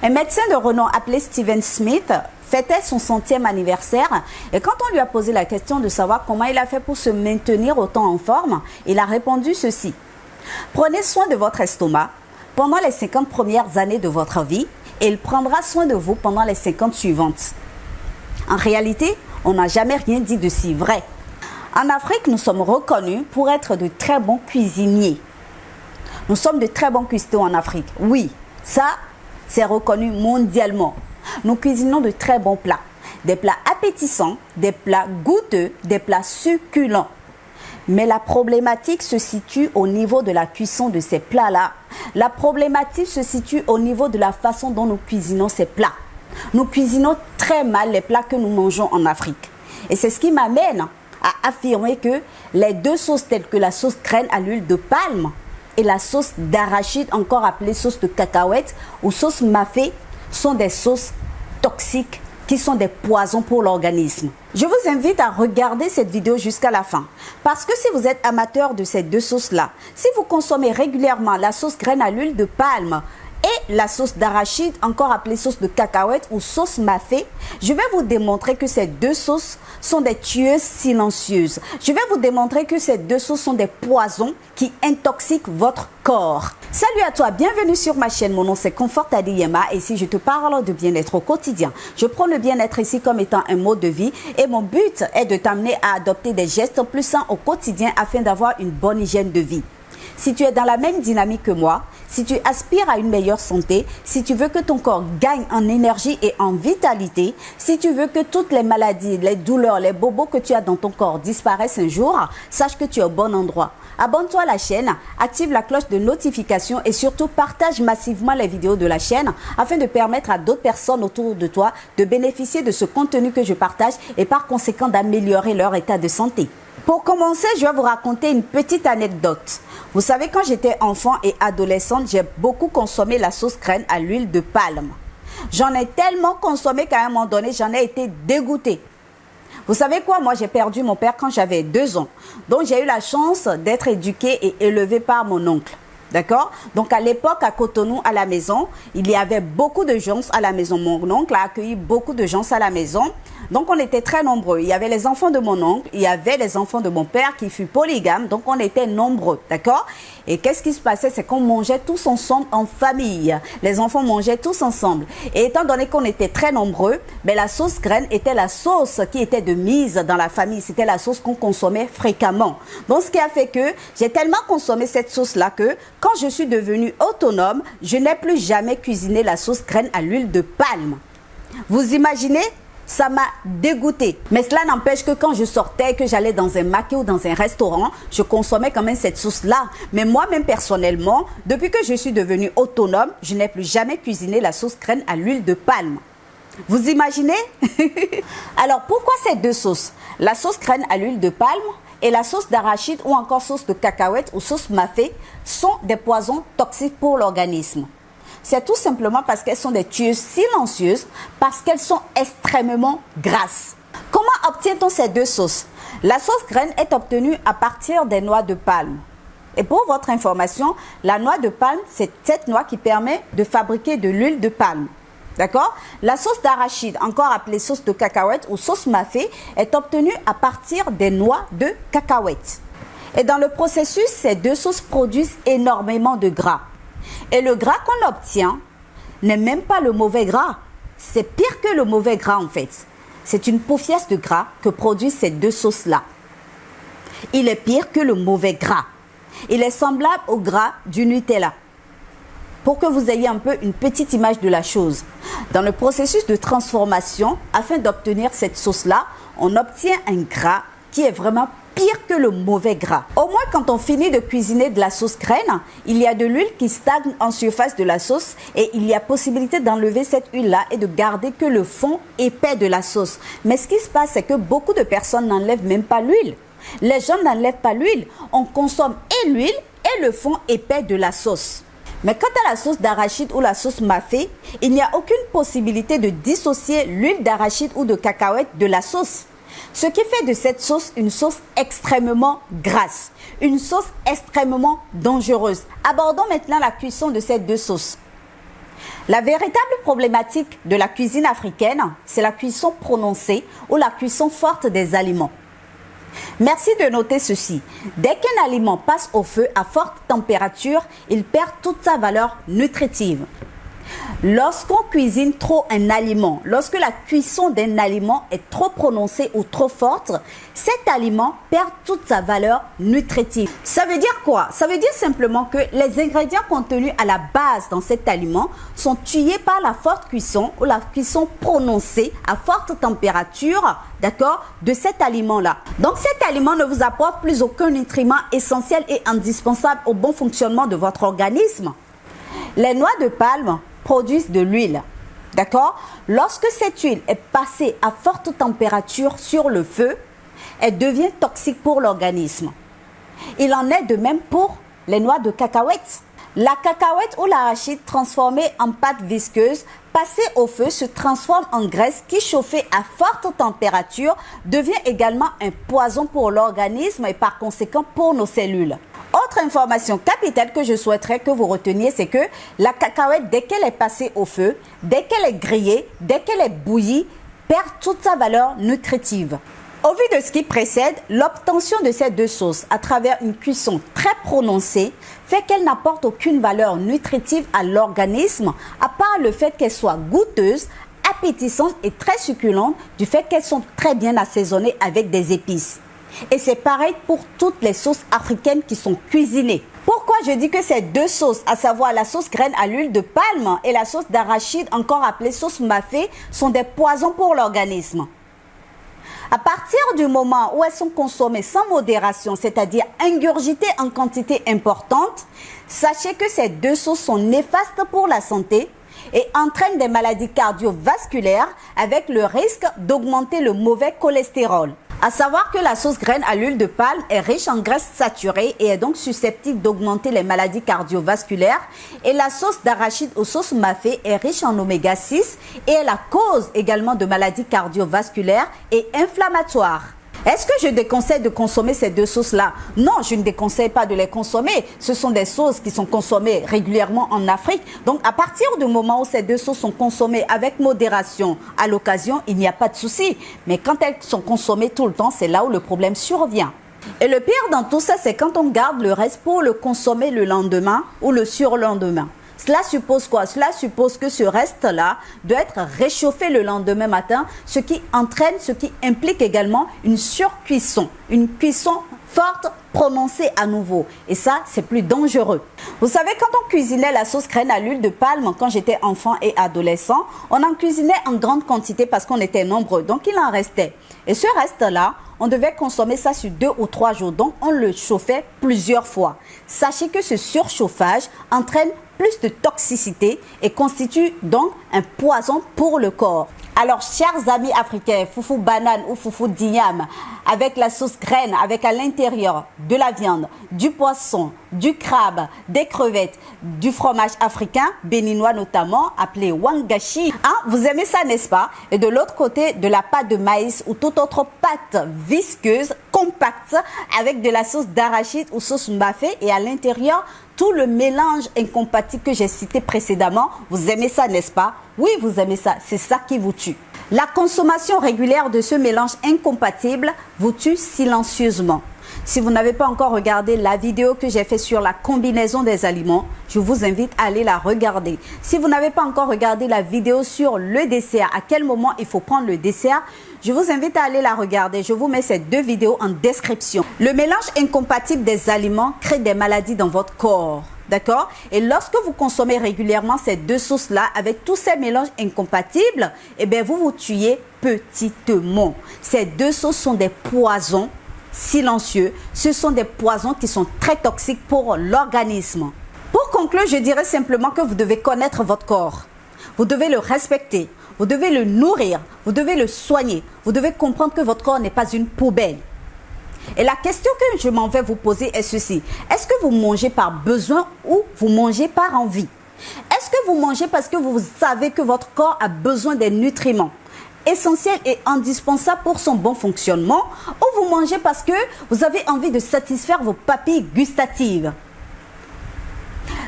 Un médecin de renom appelé Steven Smith fêtait son 100e anniversaire et quand on lui a posé la question de savoir comment il a fait pour se maintenir autant en forme, il a répondu ceci. Prenez soin de votre estomac pendant les 50 premières années de votre vie et il prendra soin de vous pendant les 50 suivantes. En réalité, on n'a jamais rien dit de si vrai. En Afrique, nous sommes reconnus pour être de très bons cuisiniers. Nous sommes de très bons cuistots en Afrique. Oui, ça, c'est reconnu mondialement. Nous cuisinons de très bons plats. Des plats appétissants, des plats goûteux, des plats succulents. Mais la problématique se situe au niveau de la cuisson de ces plats-là. La problématique se situe au niveau de la façon dont nous cuisinons ces plats. Nous cuisinons très mal les plats que nous mangeons en Afrique. Et c'est ce qui m'amène à affirmer que les deux sauces telles que la sauce graine à l'huile de palme et la sauce d'arachide, encore appelée sauce de cacahuète ou sauce mafé, sont des sauces toxiques qui sont des poisons pour l'organisme. Je vous invite à regarder cette vidéo jusqu'à la fin. Parce que si vous êtes amateur de ces deux sauces-là, si vous consommez régulièrement la sauce graine à l'huile de palme et la sauce d'arachide, encore appelée sauce de cacahuète ou sauce mafé, je vais vous démontrer que ces deux sauces sont des tueuses silencieuses. Je vais vous démontrer que ces deux sauces sont des poisons qui intoxiquent votre corps. Salut à toi, bienvenue sur ma chaîne. Mon nom c'est Comfort Adiyema et ici je te parle de bien-être au quotidien. Je prends le bien-être ici comme étant un mode de vie et mon but est de t'amener à adopter des gestes plus sains au quotidien afin d'avoir une bonne hygiène de vie. Si tu es dans la même dynamique que moi, si tu aspires à une meilleure santé, si tu veux que ton corps gagne en énergie et en vitalité, si tu veux que toutes les maladies, les douleurs, les bobos que tu as dans ton corps disparaissent un jour, sache que tu es au bon endroit. Abonne-toi à la chaîne, active la cloche de notification et surtout partage massivement les vidéos de la chaîne afin de permettre à d'autres personnes autour de toi de bénéficier de ce contenu que je partage et par conséquent d'améliorer leur état de santé. Pour commencer, je vais vous raconter une petite anecdote. Vous savez, quand j'étais enfant et adolescente, j'ai beaucoup consommé la sauce graine à l'huile de palme. J'en ai tellement consommé qu'à un moment donné, j'en ai été dégoûtée. Vous savez quoi? Moi, j'ai perdu mon père quand j'avais 2 ans. Donc, j'ai eu la chance d'être éduquée et élevée par mon oncle. D'accord? Donc, à l'époque, à Cotonou, à la maison, il y avait beaucoup de gens à la maison. Mon oncle a accueilli beaucoup de gens à la maison. Donc, on était très nombreux. Il y avait les enfants de mon oncle, il y avait les enfants de mon père qui fut polygame. Donc, on était nombreux. D'accord? Et qu'est-ce qui se passait? C'est qu'on mangeait tous ensemble en famille. Les enfants mangeaient tous ensemble. Et étant donné qu'on était très nombreux, ben, la sauce graine était la sauce qui était de mise dans la famille. C'était la sauce qu'on consommait fréquemment. Donc, ce qui a fait que j'ai tellement consommé cette sauce-là que quand je suis devenue autonome, je n'ai plus jamais cuisiné la sauce graine à l'huile de palme. Vous imaginez? Ça m'a dégoûté. Mais cela n'empêche que quand je sortais, que j'allais dans un maquis ou dans un restaurant, je consommais quand même cette sauce-là. Mais moi-même personnellement, depuis que je suis devenue autonome, je n'ai plus jamais cuisiné la sauce graine à l'huile de palme. Vous imaginez? Alors pourquoi ces deux sauces? La sauce graine à l'huile de palme et la sauce d'arachide ou encore sauce de cacahuète ou sauce mafé sont des poisons toxiques pour l'organisme. C'est tout simplement parce qu'elles sont des tueuses silencieuses, parce qu'elles sont extrêmement grasses. Comment obtient-on ces deux sauces? La sauce graine est obtenue à partir des noix de palme. Et pour votre information, la noix de palme, c'est cette noix qui permet de fabriquer de l'huile de palme. D'accord? La sauce d'arachide, encore appelée sauce de cacahuète ou sauce mafé, est obtenue à partir des noix de cacahuète. Et dans le processus, ces deux sauces produisent énormément de gras. Et le gras qu'on obtient n'est même pas le mauvais gras. C'est pire que le mauvais gras en fait. C'est une paufiasse de gras que produisent ces deux sauces-là. Il est pire que le mauvais gras. Il est semblable au gras du Nutella. Pour que vous ayez un peu une petite image de la chose. Dans le processus de transformation, afin d'obtenir cette sauce-là, on obtient un gras qui est vraiment pire que le mauvais gras. Au moins, quand on finit de cuisiner de la sauce graine, il y a de l'huile qui stagne en surface de la sauce et il y a possibilité d'enlever cette huile-là et de garder que le fond épais de la sauce. Mais ce qui se passe, c'est que beaucoup de personnes n'enlèvent même pas l'huile. Les gens n'enlèvent pas l'huile. On consomme et l'huile et le fond épais de la sauce. Mais quant à la sauce d'arachide ou la sauce mafé, il n'y a aucune possibilité de dissocier l'huile d'arachide ou de cacahuète de la sauce. Ce qui fait de cette sauce une sauce extrêmement grasse, une sauce extrêmement dangereuse. Abordons maintenant la cuisson de ces deux sauces. La véritable problématique de la cuisine africaine, c'est la cuisson prononcée ou la cuisson forte des aliments. Merci de noter ceci. Dès qu'un aliment passe au feu à forte température, il perd toute sa valeur nutritive. Lorsqu'on cuisine trop un aliment, lorsque la cuisson d'un aliment est trop prononcée ou trop forte, cet aliment perd toute sa valeur nutritive. Ça veut dire quoi? Ça veut dire simplement que les ingrédients contenus à la base dans cet aliment sont tués par la forte cuisson ou la cuisson prononcée à forte température, d'accord, de cet aliment-là. Donc cet aliment ne vous apporte plus aucun nutriment essentiel et indispensable au bon fonctionnement de votre organisme. Les noix de palme produisent de l'huile, d'accord? Lorsque cette huile est passée à forte température sur le feu, elle devient toxique pour l'organisme. Il en est de même pour les noix de cacahuètes. La cacahuète ou l'arachide transformée en pâte visqueuse, passée au feu, se transforme en graisse qui, chauffée à forte température, devient également un poison pour l'organisme et par conséquent pour nos cellules. Autre information capitale que je souhaiterais que vous reteniez, c'est que la cacahuète, dès qu'elle est passée au feu, dès qu'elle est grillée, dès qu'elle est bouillie, perd toute sa valeur nutritive. Au vu de ce qui précède, l'obtention de ces deux sauces à travers une cuisson très prononcée fait qu'elle n'apporte aucune valeur nutritive à l'organisme, à part le fait qu'elles soient goûteuses, appétissantes et très succulentes, du fait qu'elles sont très bien assaisonnées avec des épices. Et c'est pareil pour toutes les sauces africaines qui sont cuisinées. Pourquoi je dis que ces deux sauces, à savoir la sauce graine à l'huile de palme et la sauce d'arachide, encore appelée sauce mafé, sont des poisons pour l'organisme? À partir du moment où elles sont consommées sans modération, c'est-à-dire ingurgitées en quantité importante, sachez que ces deux sauces sont néfastes pour la santé et entraînent des maladies cardiovasculaires avec le risque d'augmenter le mauvais cholestérol. À savoir que la sauce graine à l'huile de palme est riche en graisses saturées et est donc susceptible d'augmenter les maladies cardiovasculaires. Et la sauce d'arachide ou sauce mafé est riche en oméga 6 et est la cause également de maladies cardiovasculaires et inflammatoires. Est-ce que je déconseille de consommer ces deux sauces-là? Non, je ne déconseille pas de les consommer. Ce sont des sauces qui sont consommées régulièrement en Afrique. Donc, à partir du moment où ces deux sauces sont consommées avec modération à l'occasion, il n'y a pas de souci. Mais quand elles sont consommées tout le temps, c'est là où le problème survient. Et le pire dans tout ça, c'est quand on garde le reste pour le consommer le lendemain ou le surlendemain. Cela suppose quoi? Cela suppose que ce reste-là doit être réchauffé le lendemain matin, ce qui implique également une surcuisson, une cuisson forte, prononcée à nouveau. Et ça, c'est plus dangereux. Vous savez, quand on cuisinait la sauce graine à l'huile de palme, quand j'étais enfant et adolescent, on en cuisinait en grande quantité parce qu'on était nombreux, donc il en restait. Et ce reste-là, on devait consommer ça sur 2 ou 3 jours, donc on le chauffait plusieurs fois. Sachez que ce surchauffage entraîne plus de toxicité et constitue donc un poison pour le corps. Alors, chers amis africains, foufou banane ou foufou d'igname, avec la sauce graine, avec à l'intérieur de la viande, du poisson, du crabe, des crevettes, du fromage africain, béninois notamment, appelé wangashi. Hein, vous aimez ça, n'est-ce pas? Et de l'autre côté, de la pâte de maïs ou toute autre pâte visqueuse, compacte, avec de la sauce d'arachide ou sauce mafé et à l'intérieur, tout le mélange incompatible que j'ai cité précédemment. Vous aimez ça, n'est-ce pas? Oui, vous aimez ça. C'est ça qui vous tue. La consommation régulière de ce mélange incompatible vous tue silencieusement. Si vous n'avez pas encore regardé la vidéo que j'ai faite sur la combinaison des aliments, je vous invite à aller la regarder. Si vous n'avez pas encore regardé la vidéo sur le dessert, à quel moment il faut prendre le dessert, je vous invite à aller la regarder. Je vous mets ces deux vidéos en description. Le mélange incompatible des aliments crée des maladies dans votre corps. D'accord? Et lorsque vous consommez régulièrement ces deux sauces-là, avec tous ces mélanges incompatibles, eh bien, vous vous tuez petitement. Ces deux sauces sont des poisons silencieux. Ce sont des poisons qui sont très toxiques pour l'organisme. Pour conclure, je dirais simplement que vous devez connaître votre corps. Vous devez le respecter. Vous devez le nourrir. Vous devez le soigner. Vous devez comprendre que votre corps n'est pas une poubelle. Et la question que je m'en vais vous poser est ceci. Est-ce que vous mangez par besoin ou vous mangez par envie? Est-ce que vous mangez parce que vous savez que votre corps a besoin des nutriments essentiels et indispensables pour son bon fonctionnement, ou vous mangez parce que vous avez envie de satisfaire vos papilles gustatives?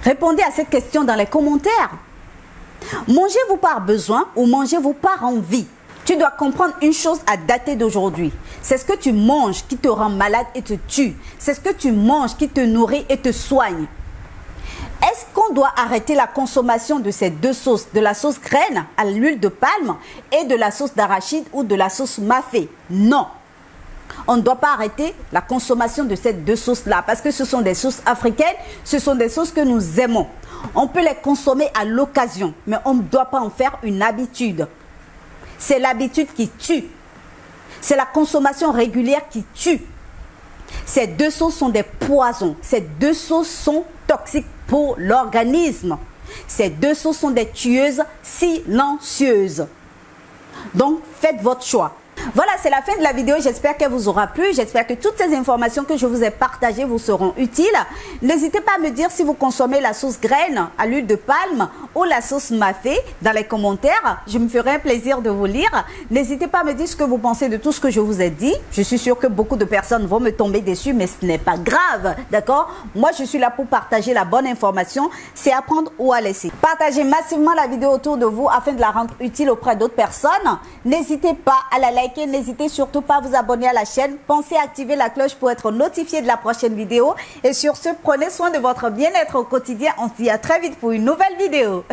Répondez à cette question dans les commentaires. Mangez-vous par besoin ou mangez-vous par envie? Tu dois comprendre une chose à dater d'aujourd'hui. C'est ce que tu manges qui te rend malade et te tue. C'est ce que tu manges qui te nourrit et te soigne. Est-ce qu'on doit arrêter la consommation de ces deux sauces, de la sauce graine à l'huile de palme et de la sauce d'arachide ou de la sauce mafé? Non. On ne doit pas arrêter la consommation de ces deux sauces-là parce que ce sont des sauces africaines, ce sont des sauces que nous aimons. On peut les consommer à l'occasion, mais on ne doit pas en faire une habitude. C'est l'habitude qui tue. C'est la consommation régulière qui tue. Ces deux sauces sont des poisons. Ces deux sauces sont toxiques pour l'organisme. Ces deux sauces sont des tueuses silencieuses. Donc, faites votre choix. Voilà, c'est la fin de la vidéo. J'espère qu'elle vous aura plu. J'espère que toutes ces informations que je vous ai partagées vous seront utiles. N'hésitez pas à me dire si vous consommez la sauce graine à l'huile de palme ou la sauce mafé dans les commentaires. Je me ferai un plaisir de vous lire. N'hésitez pas à me dire ce que vous pensez de tout ce que je vous ai dit. Je suis sûre que beaucoup de personnes vont me tomber dessus, mais ce n'est pas grave. D'accord? Moi, je suis là pour partager la bonne information. C'est à prendre ou à laisser. Partagez massivement la vidéo autour de vous afin de la rendre utile auprès d'autres personnes. N'hésitez pas à la liker. N'hésitez surtout pas à vous abonner à la chaîne. Pensez à activer la cloche pour être notifié de la prochaine vidéo. Et sur ce, prenez soin de votre bien-être au quotidien. On se dit à très vite pour une nouvelle vidéo.